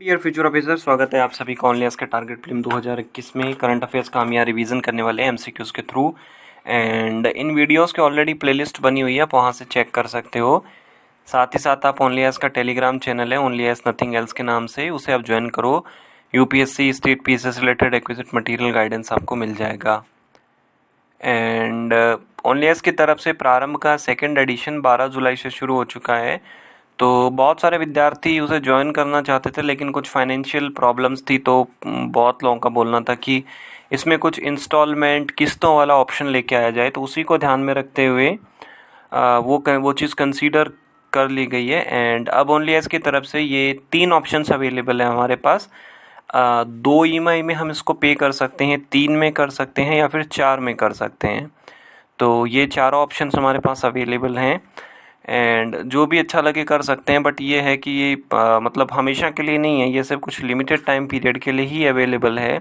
Dear future officer, स्वागत है आप सभी को ऑनलाइन के टारगेट फिल्म 2021 में करंट अफेयर्स का हम यहाँ रिवीजन करने वाले हैं एमसीक्यूज के थ्रू। एंड इन वीडियोस के ऑलरेडी प्लेलिस्ट बनी हुई है, आप वहाँ से चेक कर सकते हो। साथ ही साथ आप ओनली एस का टेलीग्राम चैनल है ओनली एस नथिंग एल्स के नाम से, उसे आप ज्वाइन करो। UPSC state PCS related exquisite material guidance आपको मिल जाएगा। एंड ओनली एस की तरफ से प्रारंभ का सेकेंड एडिशन 12 जुलाई से शुरू हो चुका है। तो बहुत सारे विद्यार्थी उसे ज्वाइन करना चाहते थे, लेकिन कुछ फाइनेंशियल प्रॉब्लम्स थी, तो बहुत लोगों का बोलना था कि इसमें कुछ इंस्टॉलमेंट किस्तों वाला ऑप्शन लेके आया जाए। तो उसी को ध्यान में रखते हुए वो चीज़ कंसीडर कर ली गई है। एंड अब ओनली एस की तरफ से ये 3 ऑप्शंस अवेलेबल है हमारे पास। 2 ईएमआई में हम इसको पे कर सकते हैं, 3 में कर सकते हैं या फिर 4 में कर सकते हैं। तो ये चारों ऑप्शंस हमारे पास अवेलेबल हैं एंड जो भी अच्छा लगे कर सकते हैं। बट ये है कि ये मतलब हमेशा के लिए नहीं है, ये सिर्फ कुछ लिमिटेड टाइम पीरियड के लिए ही अवेलेबल है।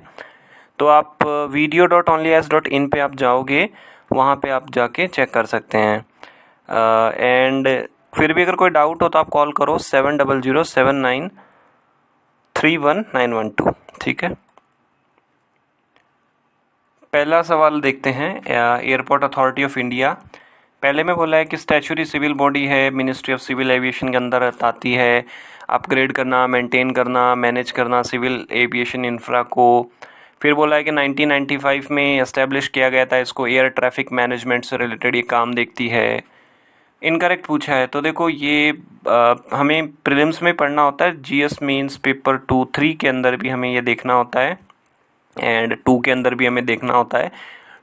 तो आप video.onlyas.in पे आप जाओगे, वहाँ पे आप जाके चेक कर सकते हैं। एंड फिर भी अगर कोई डाउट हो तो आप कॉल करो 7007931912। ठीक है, पहला सवाल देखते हैं। एयरपोर्ट अथॉरिटी ऑफ इंडिया, पहले में बोला है कि स्टैचुरी सिविल बॉडी है, मिनिस्ट्री ऑफ सिविल एविएशन के अंदर आती है। अपग्रेड करना, मेंटेन करना, मैनेज करना सिविल एविएशन इंफ्रा को। फिर बोला है कि 1995 में एस्टेब्लिश किया गया था इसको, एयर ट्रैफिक मैनेजमेंट से रिलेटेड ये काम देखती है। इनकरेक्ट पूछा है, तो देखो ये हमें प्रीलिम्स में पढ़ना होता है, जीएस मेंस पेपर 2-3 के अंदर भी हमें ये देखना होता है एंड 2 के अंदर भी हमें देखना होता है।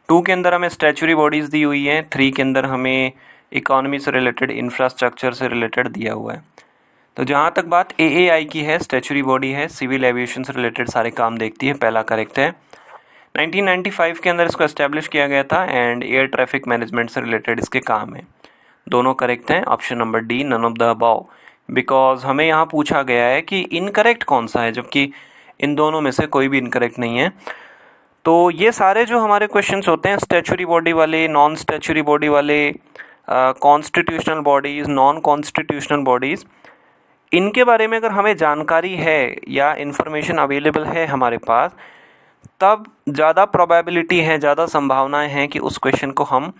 2 के अंदर हमें स्टैचुरी बॉडीज़ दी हुई हैं, 3 के अंदर हमें इकोनॉमी से रिलेटेड, इंफ्रास्ट्रक्चर से रिलेटेड दिया हुआ है। तो जहाँ तक बात एएआई की है, स्टैचुरी बॉडी है, सिविल एविएशन से रिलेटेड सारे काम देखती है, पहला करेक्ट है। 1995 के अंदर इसको एस्टेब्लिश किया गया था एंड एयर ट्रैफिक मैनेजमेंट से रिलेटेड इसके काम है। दोनों करेक्ट हैं, option number D, none of the above. Because हमें यहाँ पूछा गया है कि इनकरेक्ट कौन सा है, जबकि इन दोनों में से कोई भी इनकरेक्ट नहीं है। तो ये सारे जो हमारे क्वेश्चंस होते हैं, स्टैचुरी बॉडी वाले, नॉन स्टैचुरी बॉडी वाले, constitutional bodies, non constitutional bodies, इनके बारे में अगर हमें जानकारी है या इन्फॉर्मेशन अवेलेबल है हमारे पास, तब ज़्यादा प्रोबेबिलिटी है, ज़्यादा संभावनाएं हैं कि उस क्वेश्चन को हम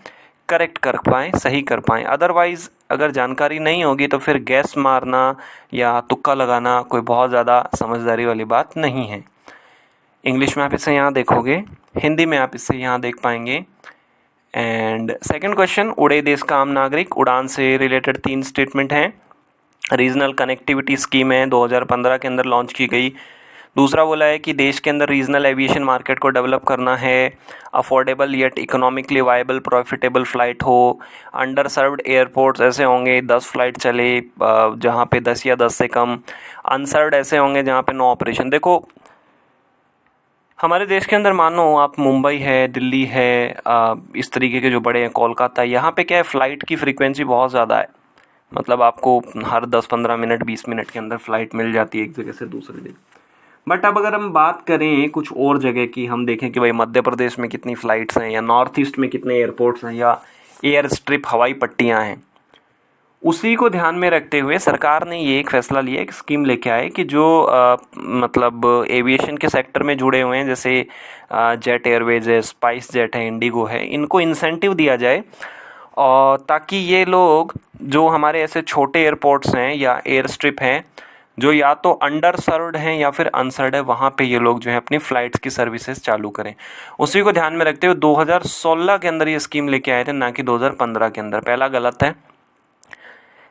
करेक्ट कर पाएँ, सही कर पाएँ। अदरवाइज़ अगर जानकारी नहीं होगी तो फिर गैस मारना या तुक्का लगाना कोई बहुत ज़्यादा समझदारी वाली बात नहीं है। इंग्लिश में आप इसे यहाँ देखोगे, हिंदी में आप इसे यहाँ देख पाएंगे। एंड सेकंड क्वेश्चन, उड़े देश का आम नागरिक, उड़ान से रिलेटेड 3 स्टेटमेंट हैं। रीजनल कनेक्टिविटी स्कीम है, 2015 के अंदर लॉन्च की गई। दूसरा बोला है कि देश के अंदर रीजनल एविएशन मार्केट को डेवलप करना है, affordable yet economically viable profitable flight हो। अंडर सर्व्ड एयरपोर्ट्स ऐसे होंगे 10 फ्लाइट चले जहाँ पे 10 या 10 से कम। अनसर्व्ड ऐसे होंगे जहाँ पे नो ऑपरेशन। देखो हमारे देश के अंदर मानो आप मुंबई है, दिल्ली है, इस तरीके के जो बड़े हैं, कोलकाता, यहाँ पे क्या है, फ़्लाइट की फ्रीक्वेंसी बहुत ज़्यादा है। मतलब आपको हर 10-15 मिनट 20 मिनट के अंदर फ़्लाइट मिल जाती है एक जगह से दूसरी जगह। बट अब अगर हम बात करें कुछ और जगह की, हम देखें कि भाई मध्य प्रदेश में कितनी फ़्लाइट्स हैं या नॉर्थ ईस्ट में कितने एयरपोर्ट्स हैं या एयर स्ट्रिप हवाई पट्टियाँ हैं, उसी को ध्यान में रखते हुए सरकार ने ये एक फ़ैसला लिया, एक स्कीम लेके आए कि जो मतलब एविएशन के सेक्टर में जुड़े हुए हैं, जैसे जेट एयरवेज है, स्पाइस जेट है, इंडिगो है, इनको इंसेंटिव दिया जाए और ताकि ये लोग जो हमारे ऐसे छोटे एयरपोर्ट्स हैं या एयर स्ट्रिप हैं जो या तो अंडर सर्व्ड हैं या फिर अनसर्व्ड है, वहाँ पे ये लोग जो है अपनी फ़्लाइट्स की सर्विसेज चालू करें। उसी को ध्यान में रखते हुए 2016 के अंदर ये स्कीम लेके आए थे, ना कि 2015 के अंदर। पहला गलत है।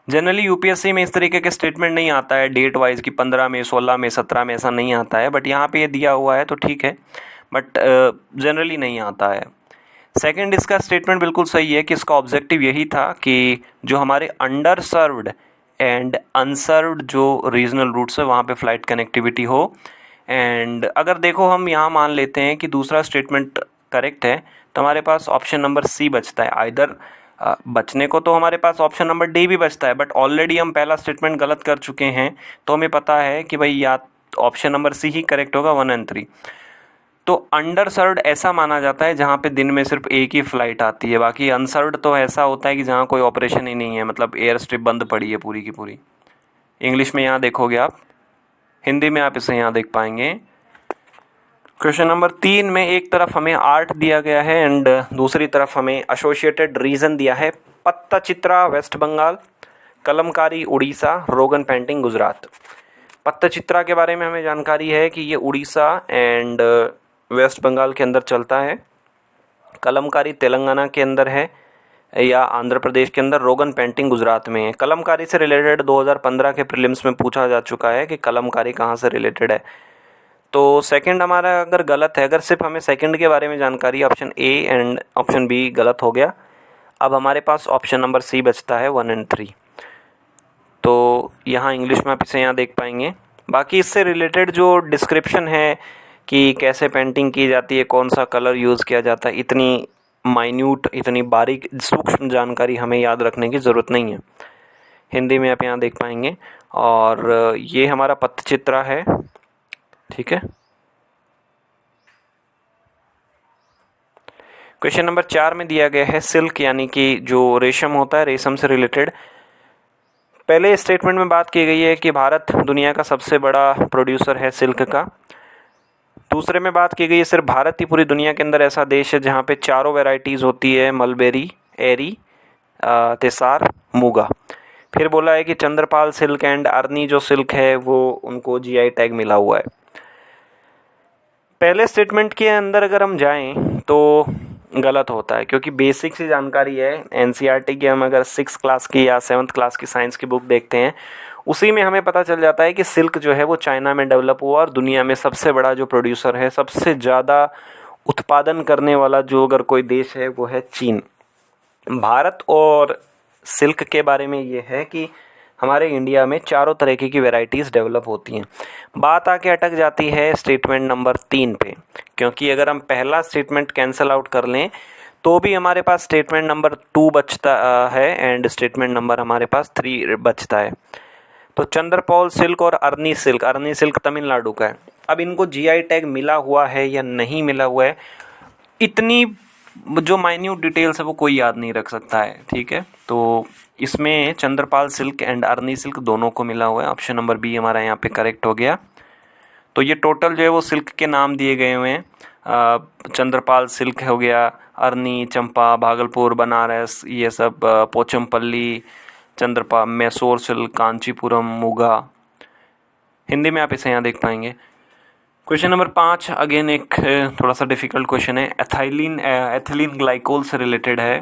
जनरली यूपीएससी में इस तरीके के स्टेटमेंट नहीं आता है डेट वाइज कि 15 में, 16 में, 17 में, ऐसा नहीं आता है। बट यहाँ पे ये दिया हुआ है तो ठीक है, बट जनरली नहीं आता है। सेकंड, इसका स्टेटमेंट बिल्कुल सही है कि इसका ऑब्जेक्टिव यही था कि जो हमारे अंडर सर्व्ड एंड अनसर्व्ड जो रीजनल रूट्स है वहाँ पे फ़्लाइट कनेक्टिविटी हो। एंड अगर देखो हम यहाँ मान लेते हैं कि दूसरा स्टेटमेंट करेक्ट है, तो हमारे पास ऑप्शन नंबर सी बचता है। आइदर बचने को तो हमारे पास ऑप्शन नंबर डी भी बचता है, बट ऑलरेडी हम पहला स्टेटमेंट गलत कर चुके हैं, तो हमें पता है कि भाई या ऑप्शन नंबर सी ही करेक्ट होगा, 1 और 3। तो अंडर सर्व्ड ऐसा माना जाता है जहाँ पे दिन में सिर्फ एक ही फ़्लाइट आती है। बाकी अनसर्व्ड तो ऐसा होता है कि जहाँ कोई ऑपरेशन ही नहीं है, मतलब एयर स्ट्रिप बंद पड़ी है पूरी की पूरी। इंग्लिश में यहाँ देखोगे आप, हिंदी में आप इसे यहाँ देख पाएंगे। क्वेश्चन नंबर 3 में एक तरफ हमें आर्ट दिया गया है एंड दूसरी तरफ हमें एसोसिएटेड रीजन दिया है। पत्तचित्रा वेस्ट बंगाल, कलमकारी उड़ीसा, रोगन पेंटिंग गुजरात। पत्तचित्रा के बारे में हमें जानकारी है कि ये उड़ीसा एंड वेस्ट बंगाल के अंदर चलता है। कलमकारी तेलंगाना के अंदर है या आंध्र प्रदेश के अंदर। रोगन पेंटिंग गुजरात में है। कलमकारी से रिलेटेड 2015 के प्रीलिम्स में पूछा जा चुका है कि कलमकारी कहाँ से रिलेटेड है। तो सेकंड हमारा अगर गलत है, अगर सिर्फ हमें सेकंड के बारे में जानकारी, option A and option B गलत हो गया। अब हमारे पास ऑप्शन नंबर सी बचता है 1 और 3। तो यहाँ इंग्लिश में आप इसे यहाँ देख पाएंगे। बाकी इससे रिलेटेड जो डिस्क्रिप्शन है कि कैसे पेंटिंग की जाती है, कौन सा कलर यूज़ किया जाता है, इतनी माइन्यूट, इतनी बारीक सूक्ष्म जानकारी हमें याद रखने की ज़रूरत नहीं है। हिंदी में आप यहाँ देख पाएंगे। और ये हमारा पत्तचित्रा है, ठीक है। क्वेश्चन नंबर 4 में दिया गया है सिल्क यानी कि जो रेशम होता है, रेशम से रिलेटेड। पहले स्टेटमेंट में बात की गई है कि भारत दुनिया का सबसे बड़ा प्रोड्यूसर है सिल्क का। दूसरे में बात की गई है सिर्फ भारत ही पूरी दुनिया के अंदर ऐसा देश है जहाँ पे चारों वेराइटीज़ होती है, मलबेरी, एरी, तेसार, मूगा। फिर बोला है कि चंद्रपाल सिल्क एंड अरनी जो सिल्क है वो उनको जीआई टैग मिला हुआ है। पहले स्टेटमेंट के अंदर अगर हम जाएं तो गलत होता है, क्योंकि बेसिक सी जानकारी है। एनसीईआरटी की हम अगर 6th क्लास की या 7th क्लास की साइंस की बुक देखते हैं, उसी में हमें पता चल जाता है कि सिल्क जो है वो चाइना में डेवलप हुआ और दुनिया में सबसे बड़ा जो प्रोड्यूसर है, सबसे ज़्यादा उत्पादन करने वाला जो अगर कोई देश है वो है चीन। भारत और सिल्क के बारे में ये है कि हमारे इंडिया में चारों तरीके की वैरायटीज़ डेवलप होती हैं। बात आके अटक जाती है स्टेटमेंट नंबर 3 पे, क्योंकि अगर हम पहला स्टेटमेंट कैंसिल आउट कर लें तो भी हमारे पास स्टेटमेंट नंबर 2 बचता है एंड स्टेटमेंट नंबर हमारे पास 3 बचता है। तो चंद्रपॉल सिल्क और अरनी सिल्क तमिलनाडु का है। अब इनको जीआई टैग मिला हुआ है या नहीं मिला हुआ है, इतनी जो माइन्यूट डिटेल्स है वो कोई याद नहीं रख सकता है, ठीक है। तो इसमें Chandrapal silk and Arni silk दोनों को मिला हुआ है। ऑप्शन नंबर बी हमारा यहाँ पे करेक्ट हो गया। तो ये टोटल जो है वो सिल्क के नाम दिए गए हुए हैं। चंद्रपाल सिल्क हो गया, अरनी, चंपा, भागलपुर, बनारस, ये सब, पोचमपल्ली, चंद्रपाल, मैसूर सिल्क, कांचीपुरम, मुगा। हिंदी में आप इसे यहाँ देख पाएंगे। क्वेश्चन नंबर 5 अगेन एक थोड़ा सा डिफिकल्ट क्वेश्चन है। एथिलीन ग्लाइकोल से रिलेटेड है।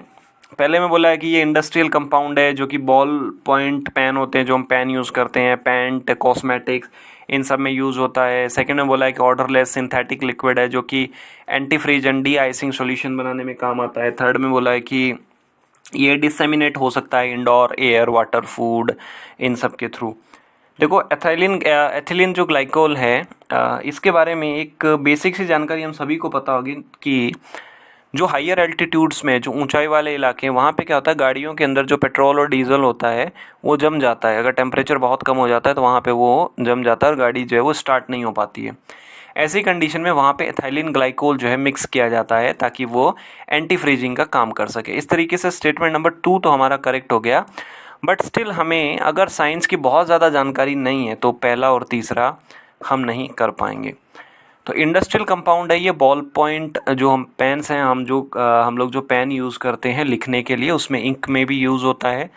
पहले में बोला है कि ये इंडस्ट्रियल कंपाउंड है जो कि बॉल पॉइंट पेन होते हैं, जो हम पेन यूज़ करते हैं, पेंट, कॉस्मेटिक्स, इन सब में यूज़ होता है। सेकंड में बोला है कि ऑर्डरलेस सिंथेटिक लिक्विड है जो कि antifreeze and de icing solution बनाने में काम आता है। थर्ड में बोला है कि ये डिसेमिनेट हो सकता है इंडोर, एयर, वाटर, फूड, इन सब के थ्रू। देखो एथिलीन जो ग्लाइकोल है, इसके बारे में एक बेसिक सी जानकारी हम सभी को पता होगी कि जो हायर एल्टीट्यूड्स में, जो ऊंचाई वाले इलाके हैं, वहाँ पे क्या होता है, गाड़ियों के अंदर जो पेट्रोल और डीजल होता है वो जम जाता है। अगर टेम्परेचर बहुत कम हो जाता है तो वहाँ पे वो जम जाता है और गाड़ी जो है वो स्टार्ट नहीं हो पाती है। ऐसी कंडीशन में वहाँ पे एथिलीन ग्लाइकोल जो है मिक्स किया जाता है ताकि वो एंटी फ्रीजिंग का काम कर सके। इस तरीके से स्टेटमेंट नंबर 2 तो हमारा करेक्ट हो गया। बट स्टिल हमें अगर साइंस की बहुत ज़्यादा जानकारी नहीं है तो पहला और तीसरा हम नहीं कर पाएंगे। तो इंडस्ट्रियल कंपाउंड है ये बॉल पॉइंट, जो हम पेन्स हैं, हम लोग जो पेन यूज़ करते हैं लिखने के लिए, उसमें इंक में भी यूज़ होता है।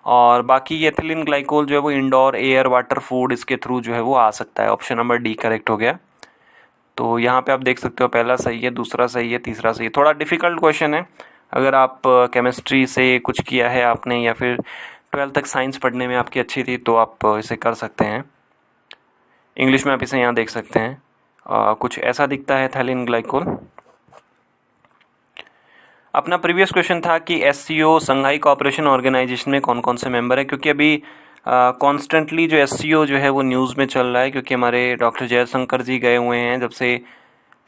और बाकी ये एथिलीन ग्लाइकोल जो है वो इंडोर, एयर, वाटर, फूड, इसके थ्रू जो है वो आ सकता है। ऑप्शन नंबर डी करेक्ट हो गया। तो यहाँ पे आप देख सकते हो पहला सही है, दूसरा सही है, तीसरा सही है। थोड़ा डिफ़िकल्ट क्वेश्चन है। अगर आप केमिस्ट्री से कुछ किया है आपने या फिर 12th तक साइंस पढ़ने में आपकी अच्छी थी तो आप इसे कर सकते हैं। इंग्लिश में आप इसे यहाँ देख सकते हैं। कुछ ऐसा दिखता है एथिलीन ग्लाइकोल। अपना प्रीवियस क्वेश्चन था कि एससीओ संघाई कोऑपरेशन ऑर्गेनाइजेशन में कौन कौन से मेंबर है, क्योंकि अभी कॉन्स्टेंटली जो एससीओ जो है वो न्यूज़ में चल रहा है, क्योंकि हमारे डॉक्टर जयशंकर जी गए हुए हैं जब से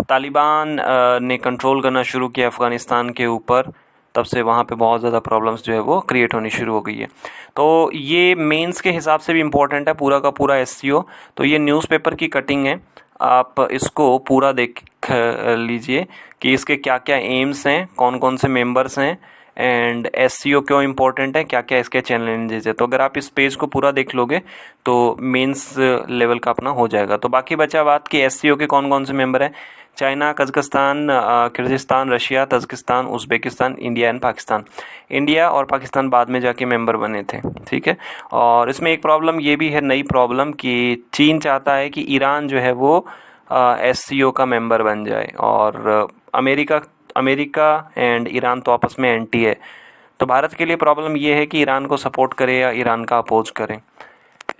तालिबान ने कंट्रोल करना शुरू किया अफ़गानिस्तान के ऊपर, तब से वहाँ पे बहुत ज़्यादा प्रॉब्लम्स जो है वो क्रिएट होनी शुरू हो गई है। तो ये मेंस के हिसाब से भी इम्पोर्टेंट है पूरा का पूरा एससीओ। तो ये न्यूज़पेपर की कटिंग है, आप इसको पूरा देख लीजिए कि इसके क्या क्या एम्स हैं, कौन कौन से मेंबर्स हैं एंड SCO क्यों इम्पोर्टेंट है, क्या क्या इसके चैलेंजेस है। तो अगर आप इस पेज को पूरा देख लोगे तो मेंस लेवल का अपना हो जाएगा। तो बाकी बचा बात कि SCO के कौन कौन से मेंबर हैं। China, Kazakhstan, Kyrgyzstan, Russia, Tajikistan, Uzbekistan, India and Pakistan. India और पाकिस्तान बाद में जाके मेंबर बने थे, ठीक है। और इसमें एक प्रॉब्लम ये भी है, नई प्रॉब्लम, कि चीन चाहता है कि ईरान जो है वो SCO का मेंबर बन जाए। और अमेरिका एंड ईरान तो आपस में एंटी है। तो भारत के लिए प्रॉब्लम ये है कि ईरान को सपोर्ट करे या ईरान का अपोज करें।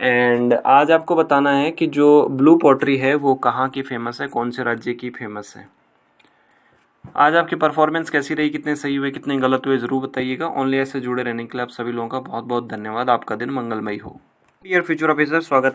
एंड आज आपको बताना है कि जो ब्लू पॉटरी है वो कहाँ की फेमस है, कौन से राज्य की फेमस है। आज आपकी परफॉर्मेंस कैसी रही, कितने सही हुए, कितने गलत हुए, ज़रूर बताइएगा। ओनली ऐसे जुड़े रहने के लिए आप सभी लोगों का बहुत बहुत धन्यवाद। आपका दिन मंगलमय हो। डियर फ्यूचर ऑफिसर, स्वागत